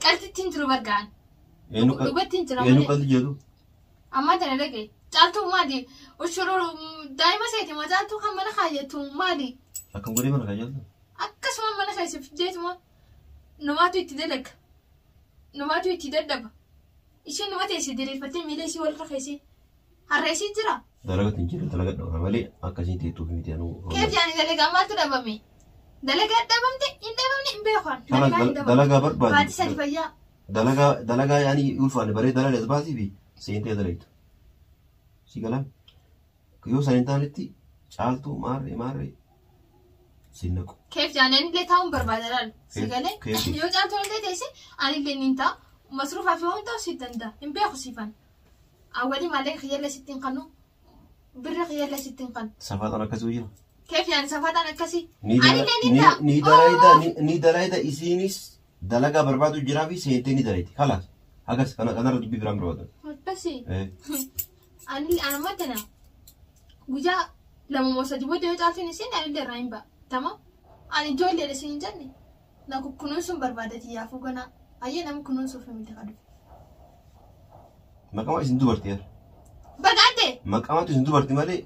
قالت تنترو برقان لقيت تنترو قالت جدو أما تنا لقي جالتو مادي وشرور دايما سيتي ما جالتو خم أنا خايتو مادي أكم قريب أنا خجلت أكس ما أنا خايس في جيت ما نماتو يتدلك نماتو يتدلب إيش نماتو يسدري فتن ميليشي ولا خايسي هالرئيسي جرا درجة تنجر درجة دورة مالي أكاسين تيتو في ميتيانو كيف يعني دلقة ما تدبمي دلقة دبمتي إن دبمني إمبيخون دلقة بربادي بعد سالفيا دلقة يعني يولفان بري دلقة لزبازي بي سينتي دلقة سيكلام كيو سينتانتي شالتو ماري سينكو كيف يعني أنا ليتهم بربادرال سيكلام يو جالتو لدي تيسي أنا اللي نينتا مصروف عفوا أنت وسيتنتا إمبيخو سيفان أولي ما لك خيال 60 قنو بر خيال 60 قن سفاد أنا كسوينا كيف يعني سفاد أنا كسي ني دلايدا إسينيس دلقة بربادو جرافي سينتيني دلايدي خلاص هكذا أنا رد بيبرام بربادو بسي أنا ما تنا وجا لما موسى جبوا ده تعرفين سين أنا اللي راين با تمام أنا جوي اللي سين جاني ناكو كنوسهم بربادتي يا فوقنا أيه نام كنوسهم في متقدم مقامات إسن دوبرتي بقعدي مقامات إسن دوبرتي مالي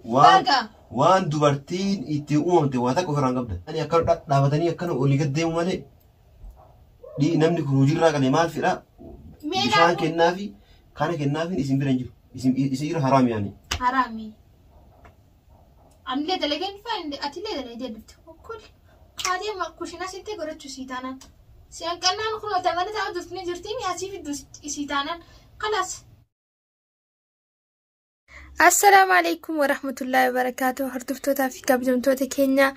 وان دوبرتين إتيوم تواتك وفران قبله أنا أكرر دابتني أكنو أولي قديم مالي دي نمني كروجي راك لمال فيلا بشان كنافي كان كنافي اسم برنجو اسم يصير حرام يعني حرامي أنا اللي دلقين فين أتلي دلقي دبت كل هذه ما كوشنا ستة قرأت سيتانا سيان كنا نخلو تمنى تعود دفني جرتيني أسيف الدوس سيتانا خلاص. السلام عليكم ورحمة الله وبركاته. هردفتوتا في كابجمتوتا كينيا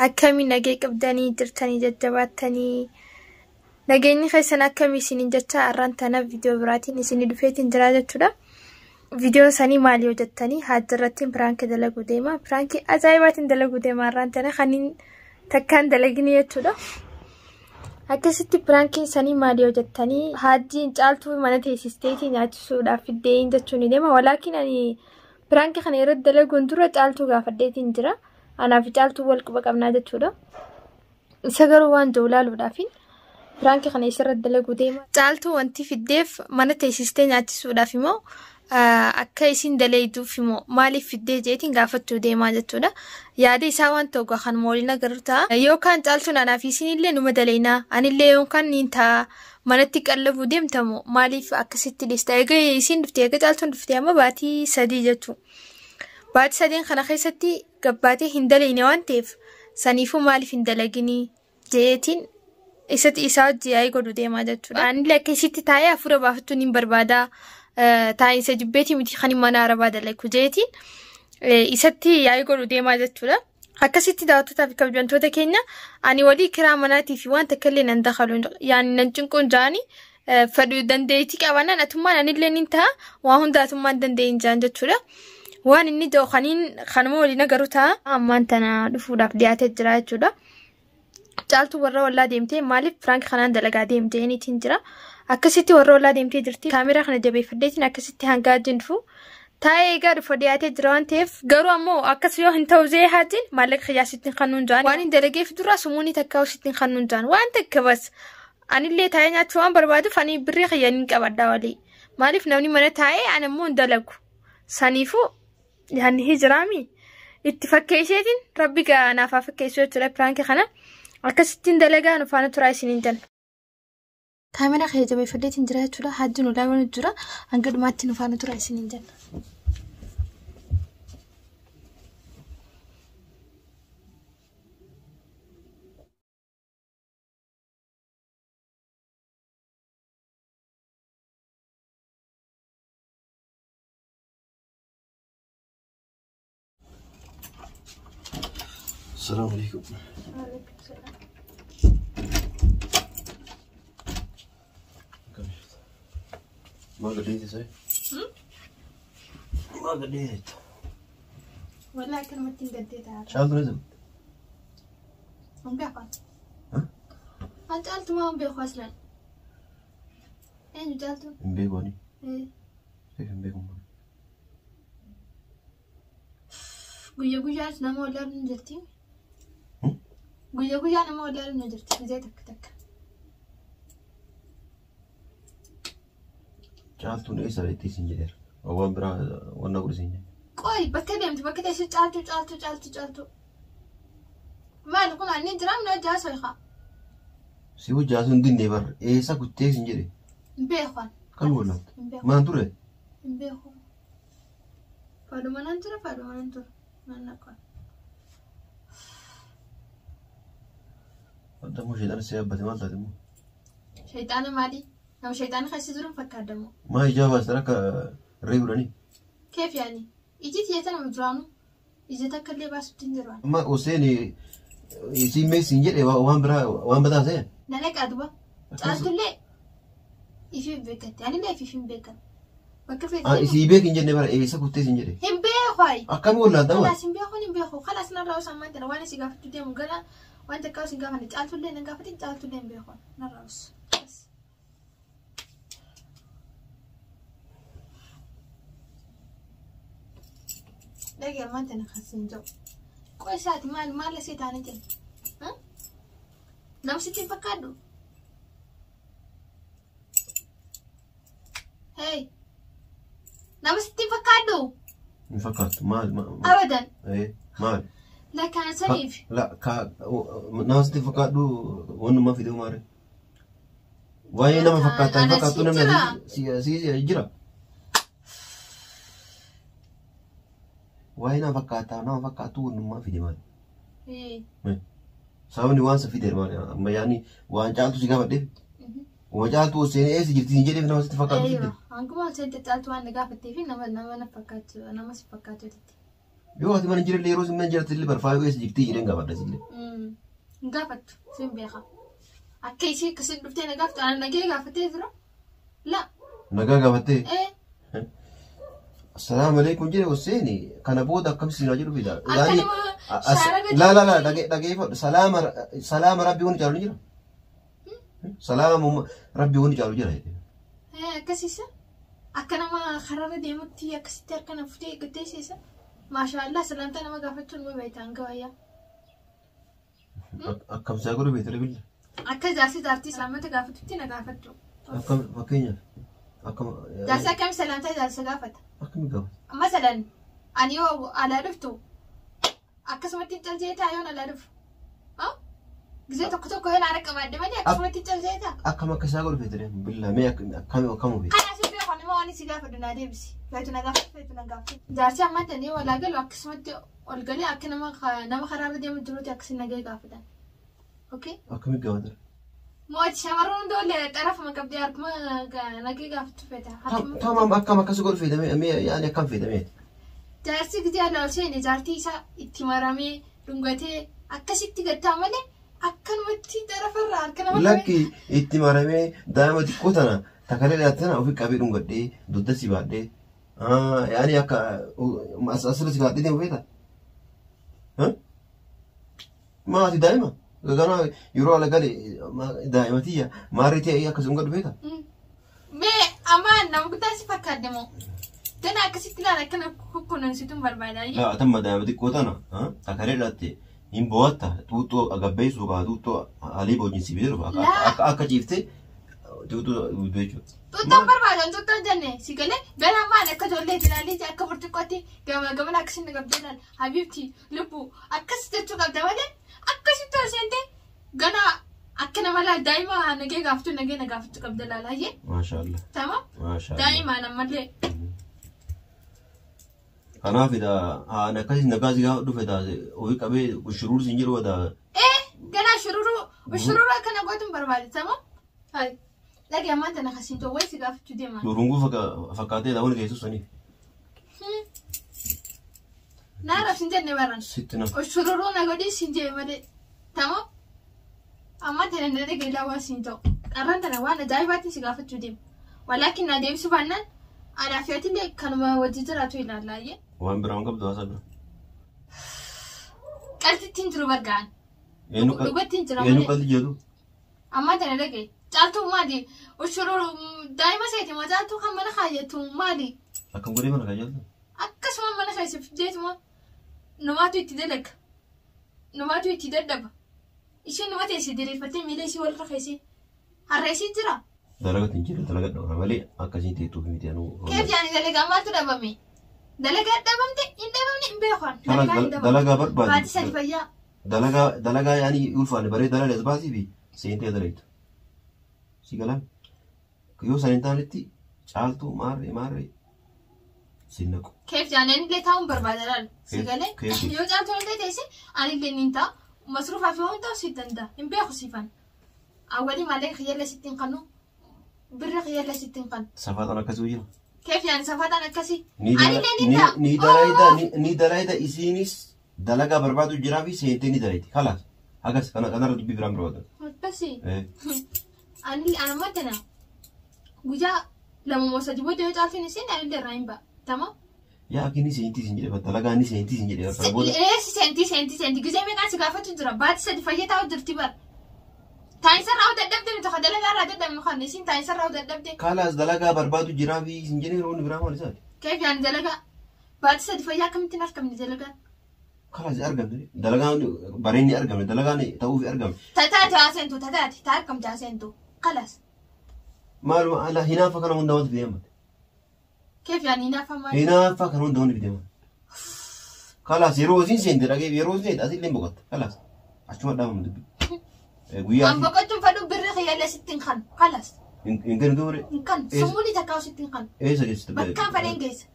أكامي نجيك أبداني جرتاني جدباتاني نجيني خيسان أكامي سنين جتا أرانتانا فيديو براتين سنين دفيتين دراجة فيديو ساني ماليو جتاني هادرتين برانك دلقو ديما برانكي أزايباتين دلقو ديما أرانتانا خانين تكان دلقيني يتودا akkasitti piraankiin sanii maalii hojjettanii haaddiin caaltuu mana teessisteetii nyaachisuudhaaf fiddeen jechuun ni deema. Walaakin ani piraankii kana irratti dalaguun dura caaltuu gaafadheetiin jira. Anaaf caaltuu wal quba qabnaa jechuudha. Isa garuu waan jiru ilaaluudhaaf piraankii kana isarratti dalaguu deema. Caaltuu wanti fiddeef mana teessistee nyaachisuudhaaf immoo akka isin dalayduuf immoo maaliif fiddee jeetiin gaafachuu deemaa jechuudha. Yaada isaa waan ta'u kan moolina garuu yookaan caaltuun anaaf isinillee numa dalaynaa anillee yookaan niin ta'a manatti qallabuu deemtamu maaliif akkasitti dhista egaa isin dhuftee egaa caaltuun dhuftee amma baatii 3 jechuudha. Baatii 3 kana keessatti gabbaatee hin dalayne waan ta'eef saniifuu maaliif hin dalaginii jeetiin isatti isaa hojii yaa'ii godhu deemaa jechuudha. Anillee akkasitti taa'ee hafuura baafachuun hin barbaada. Taa'in isa jibbeetii miti kan mana arabaa dalagu jeetiin isatti yaa'ii godhu deemaa jechuudha. Akkasitti daawwattootaa fi kabajamtoota keenya ani walii kiraa manaatii fi waan takka illee nan dakhalu yaani nan cinquun jaani fedhuu dandeettii qabanaan atummaan anillee nin ta'a waan hunda atummaan dandeeyin jaan jechuudha. Waan inni jiru kanuma waliin agaruu ta'a ammaan tana dhufuudhaaf dhiyaatee jira jechuudha. Caaltuu warra wallaa deemtee maaliif piraank kanaan dalagaa deemtee niitiin jira. Akkasitti warra wallaa deemtee jirti. Kaameraa kana jabeeffadheetiin akkasitti hangaa jinfu. Taa'ee egaa dhufa dhiyaatee jira waan ta'eef garuu ammoo akkas yoo hin ta'u zee haatiin maallaqa xiyyaa sittiin kannuun jaan waan hin dalageef dura sumuunii takkaa sittiin kannuun jaan waan takka bas anillee taa'ee nyaachuu waan barbaaduuf ani birrii xiyyaaniin qabadhaa walii maaliif namni mana taa'ee ani ammoo hin dalagu saniifuu yaanni hijiraami itti fakkeesseetiin rabbi naafaa fakkeessuu jechuudha piraankii kana akkasittiin dalagaa nufaana turaa isiniin jan. Kaameraa kana jabeeffadheetiin jira jechuudha. Haaddiin ulaa waan jira. Hanga dhumaatti nufaana turaa isiniin jan. السلام عليكم. وعليكم السلام. ما قديت زي؟ ما قديت. ولا كلمة قديت هذا. شالت نزل. هم بيقعد. ها؟ أنت قلت ما هم بيقعد أصلاً. أين جالتوا؟ من بيقوني. إيه. كيف من بيقون؟ قويا نما ولا نجرتي؟ قويا نما ولا نجرتي زي تك. Caaltuun eessa itti isin jedheera. Waan biraa wanna godhu isin jedhe. Qoy bakka deemtu bakka teessi caaltu. Maal kun ani jiraam na jaasoo iqa. Si hojjaasuun dinne bar eessa kuttee isin jedhe. Beekwan. Kan wallaatte. Maan ture? Beeku. Faaduma nan ture. Nannaqan. Adda moo sheexana si yaabbate maal taate moo? Sheexana maali? Nama sheexana kasi jiruun fakkaadamu. Maa ijaa baastan akka reebudhanii? Keef yaani? Iji tiyata nama duraanu. Iji takka illee baasutti hin jiru. Amma Hussein isin meessin jedhe waan biraa waan bataa ta'e? Nana qaduba. Caaltullee ifi beekatti. Anillee ifi beekatti. Bakka feetii. Isii beek hin jenne bara eessa kuttee isin jedhe? Hin beekwaay. Akkami wallaatta waan? Kalaas hin beeku. Kalaas narraa osoo ammaan tana waan isin gaafachuu deemu gala waan takkaa isin gaafanne caaltullee nan gaafate caaltullee hin beeku. Narraa osoo. Lagi ammaan tana kasin jiru. Qoy isaati maal lasee taane jenna? Namsitti hin fakkaaddu? Hey! Namsitti hin fakkaaddu? Hin fakkaattu maal? Abadan. Maal? Lakkaan saniif. Namsitti hin fakkaaddu waanuma fiduu maare. Waa'ee nama fakkaattaa hin fakkaattu namni si jira. Waa'ee nama fakkaattu waanuma fide maali? Sababni waan sa fide maali? Amma yaani waan caaltu si gaafadheef. Waan caaltu Hussein eessa jirti hin jedheef nama sitti fakkaatu fide. Hanguma Hussein caaltu waan gaafatteef nama fakkaatu nama si fakkaatu jetti. Yoo ati mana jirre yeroo sin mana jirti illee barfaayoo eessa jirti jedheen gaafadha sillee. Hin gaafattu sin beeka. Akka ishee akkasiin dhuftee na gaafatu ana nagee gaafatee jira. La. Nagaa gaafattee. Assalamu alaikum jedhe Hussein kana booda akkamitti na jedhu fida. La dhageeffadhu salaama rabbi wani caalu jira. Salaama rabbi wani caalu jira. Akkasiisa akka nama karaarra deemutti akkasitti harka na fuutee gatteessiisa. Maashaallah salaamtaa nama gaafachuun nama beektaa hanga wayyaa. Akkamsaa godhu beektaa billa. Akka jaartii salaamata gaafatutti na gaafattu. Akkam fakkeenyaaf. Jaarsa akkami salaamtaa jaarsa gaafata? Akkami gaafata? Masalan ani yoo alaa dhuftu akkasumatti caljeetaa yoon alaa dhufu. Gizee tokko yoo naara qabaadde malee akkasumatti caljeetaa. Akkam akkasaa godhu beektaa billa mee akkam beektaa? Kana si beeku nama waan si gaafadhu naa deebisi. Feetu na gaafatu. Jaarsi ammaa tanii walaa galu akkasumatti ol galee akka nama karaarra deemu jiruuti akkasii nagee gaafatan. Okay? Akkami gaafata? Mooti shamarroon doole xarafuma qabdee harkuma nagee gaafatu feeta. Tamam akkam akkas godhu feetamee yaani akkam feetamee? Jaarsi gizee alaa ol seene jaartii isaa itti maramee dhungatee akkasitti gattaa malee akkanumatti xarafarraa harka nama Lakki itti maramee daa'ima xiqqoo tana takalee dhiyaattana ofii qabee dhungadhee dugda si baadhee yaani akka asirra si baadhee deemu feeta? Maati daa'ima? Gana yeroo ala gale daa'imatiyya maarii ta'ee akkasuma gad beeka. Mee amaan nama guddaa si fakkaadde moo? Tana akkasitti ilaala akkana kunuunsituun barbaada. Atamma daa'ima xiqqoo tana takalee dhiyaatte hin boo'atta tuuttoo agabbeessu kaa tuuttoo haalii boojinsi bidiru akka ciiftee tuuttoo guddoo jechuudha. Tuuttoon barbaadan tuuttoon jenne si galee gara maal akka ijoollee ilaalii akka burtuqqootti gamana akkasiin qabdee ilaala habiibti lubbuu akkas jechuu qabda malee. Akkasitti ol seentee gana akka nama laa daa'ima nagee gaafatu nagee na gaafatu qabda laala hayyee. Maashaallah. Tamam. Daa'ima namallee. Kanaaf haan akkasii nagaa si gaafa dhufe taate ofii qabee shururu siin jiru wadaa. Gana shururu akkana gootuun barbaade tamam. Hayi. Lagi ammaan tana akkasiin too wayi si gaafachuu deemaa. Durunguu fakkaatee daawwan keessu sanii. Naara sin jenne baran. Sittina. Shururu na godhi sin jee malee. Tamam. Amma tana na dhagee laawaa sin ta'u. Qarraan tana waan ajaa'ibaatti si gaafachuu deema. Walaakin na deebisu baannaan aadaa fi atiillee kanuma wajji jiraatu ilaallaayyee. Waan biraan qabdu haasaa bira. Qaltittiin jiru bargaan. Dhugattiin jira malee. Eenyu qalti jedhu? Amma tana dhagee. Caaltuu maali? Shururu daa'ima seeti moo caaltuu kan mana kaayyatu maali? Akkam godhee mana kaayyatu? Akkasuma mana keessatti fiddeetuma numaatu itti dalaga. Numaatu itti daddaba. Isheen nama teessee diriirfattee miila ishee walirra keessee harreessii jira. دلقة تنجيل دلقة دورة مالي أكاسين تيتو في ميتيانو كيف يعني دلقة ما تدبمي دلقة دبمتي إن دبمني بيخون دلقة برباد بعد سلفيا دلقة يعني يولفان بري دلقة لزباسي في سينتي دلقة سيكلام كيو سنتانتي شالتو ماري سينكو كيف يعني أنا اللي تاون بربادرال سيكلام يو جالتو اللي تيسي أنا اللي نينتا مصروف فيهم تا سيدندا إن بيخو سيفان أولي مالك خيال لستين قنو بر خيال لستين قن سفاد أنا كسوية كيف يعني سفاد أنا كسي ني دلايدا إسينيس دلقة بربادو جرافي سينتيني دلايتي خلاص هكذا أنا ردي برام بربادو بسي أنا ما تنا وجا لما موسى جبوا ده تعرفين نسين أنا اللي رايم با تمام يا أكيد سينتي سنجري بدلقة أني سينتي سنجري إيه سنتي جزء من كان سقافة تجرا بعد سدفاية تاو درتبار تايسر راو دبدب تخدل لا راد دم مخنسين تايسر راو دبدب خلاص دلقة بربادو جرافي سنجري رون برام ولا سال كيف يعني دلقة بعد سدفاية كم تنار كم دلقة خلاص أرقم دلقة بريني أرقم دلقة توفي أرقم تاتي تاركم جاسنتو خلاص مالو على هنا فكر من دوت في يمك كيف يعني نافهم هنا فكر من دوت في يمك خلاص يروزين سندر أجيب يروزين أزيد لين بقط خلاص أشوف دام مدبي أم بقطهم فلو برخي يلا 60 خن خلاص يمكن دوري يمكن سموني تكاو 60 خن إيه سجست بكام فلين جيس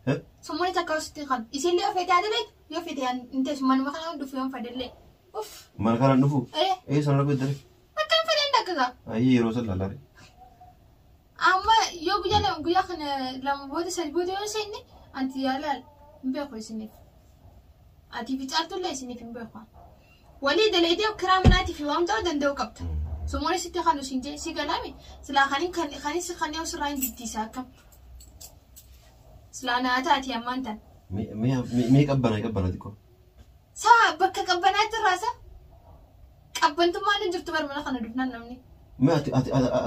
سموني تكاو 60 خن يصير لي أفيد هذا ليك يفيد يعني أنت سمان ما خلنا ندو فيهم فدل لي أوف ما كان نفو إيه سنة بدري بكام فلين دكذا أيه يروز الله لاري أما يو بيجا خنا لما بود سلبودي وسيني أنت يالال مبيخو يسني أتي في تعرض الله يسني في مبيخو ولي دليدي وكرامناتي في وام دو دندو كبت سموني ستي خانو سينجي سيقلامي سلا خاني سخاني وسراين ديتي ساكم سلا أنا أتاتي أمانتن مي كبنا ديكو سا بكا كبنات الراسة كبنتو ما نجرت برمنا خنا دفنا نمني ما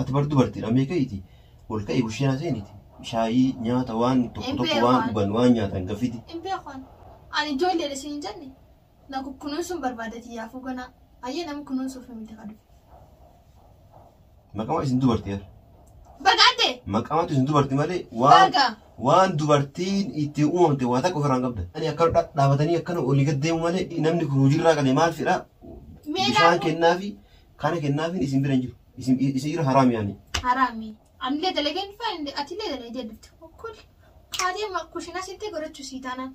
أتبردو برتي رامي كيتي والكاي وشينا سينيتي شاي نياتا وان توكو وان بنوان نياتا نكفيتي إمبيخوان أنا جولي لسين جني ناكو كنوسم بربادتي يا فوقنا أيه نام كنوسو في متقدم ما كمان سندو برتي بقعدي ما كمان سندو برتي مالي وان دوبرتين إتيوم تواتك وفران قبضة أنا أكرر دعوتني أكنو أولي قديم مالي نمني خروجي راك لمال فيرا بشان كنافي كان كنافي اسم برنجو اسم يصير حرام يعني حرامي أنا ليه دلقين فين أتلي دلقين دبت كل هذه ما كوشنا ستة قرأت سيتانا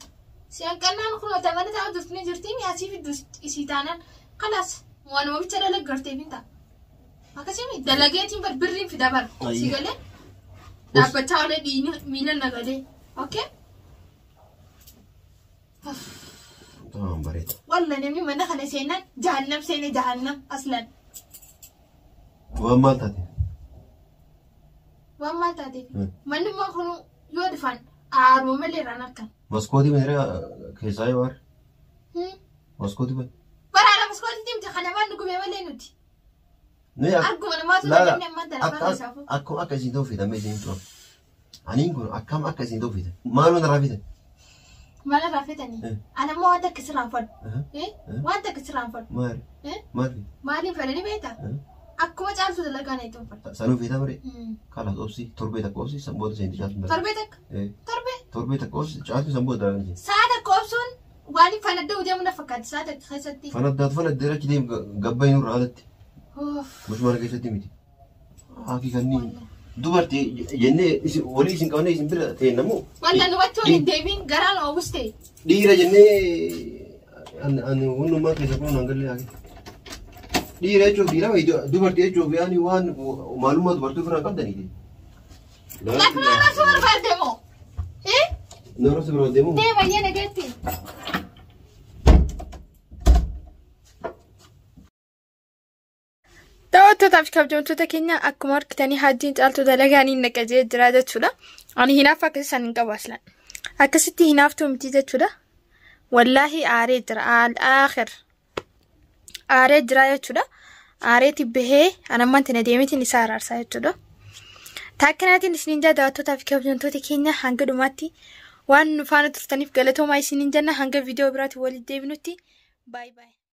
سيان كنا نخلو تمانة تعود دفتني جرتيني أسيف الدست سيتانا خلاص وانا ما بتشرى لك قرتي بنتا ما كسيمي دلقيتين بربرين في دبر سيقولي دابتها ولا ديني ميلا نقولي أوكي تمام بريد والله نمي من دخل سينا جهنم أصلا وما تاتي من ما خلو يودفن عارو ملي رانكا مسكوتي من رأي كيساي وار مسكوتي بن برا على مسكوتي تيم تخلى ما نقوم يومين نوتي أرجو أنا ما لا أكو أكاسين توفي ده ميزين تو أنا يقول أكام أكاسين توفي ده ما له نرافيته ما له رافيتني أنا ما أنت كسران فد وأنت كسران فد ماري فلني بيتا أكو ما تعرف تدلك أنا يتوم فد سانو في تمري خلاص أوسي تربيتك أوسي سمبود سينتي جاتنا تربيتك أوسي جاتنا سمبود دارني ساعتك أوسون واني فندو جامنا فكاد ساعتك خيستي فند رك ديم قبين ورادتي مش مرة كيستي ميتي هاكي كني دوبرتي جنة ولي سين كوني سين بير تينمو ولا نوتوني ديفين غران أوستي ديرا جنة أنا ونو ما كيسبون نانغلي هاكي ديرا جو ديرا ويدو دوبرتي جو بياني وان معلومات برتو فران كم دنيتي لا كنا نسوار بردمو إيه نورس بردمو ده ويا نجتي توتو كبجمتو تكينا أكمر كتاني حاجين تعالتو دلقاني نكجي جرادة تولا أنا هنا فاكس سننقب أصلا أكستي هنا فتو متيجة تولا والله آريد رأى الآخر آريد رأي تولا آريد بهي أنا ما أنت نديمتي نسار أرساي تولا تاكناتي نسنينجا دوتو تافي كبجمتو تكينا هنگا دوماتي وان نفانا تفتاني في غلطو ماي سنينجانا هنگا فيديو براتي والي ديبنوتي باي باي